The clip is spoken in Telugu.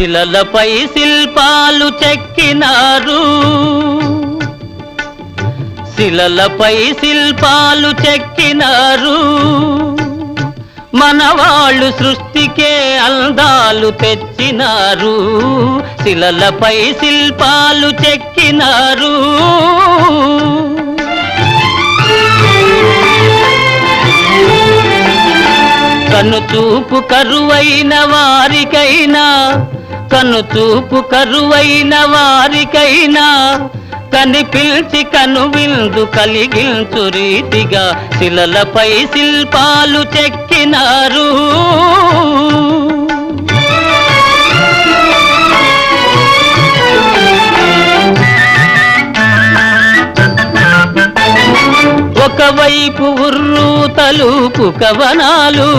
శిలలపై శిల్పాలు చెక్కినారు, శిలలపై శిల్పాలు చెక్కినారు. మనవాళ్ళు సృష్టికే అందాలు తెచ్చినారు, శిలలపై శిల్పాలు చెక్కినారు. కనుచూపు కరువైన వారికైనా, కనుచూపు కరువైన వారికైనా కనిపిల్చి కనువిందు కలిగించు రీతిగా శిలలపై శిల్పాలు చెక్కినారు. ఒకవైపు ఉర్రు తలూపు కవనాలు,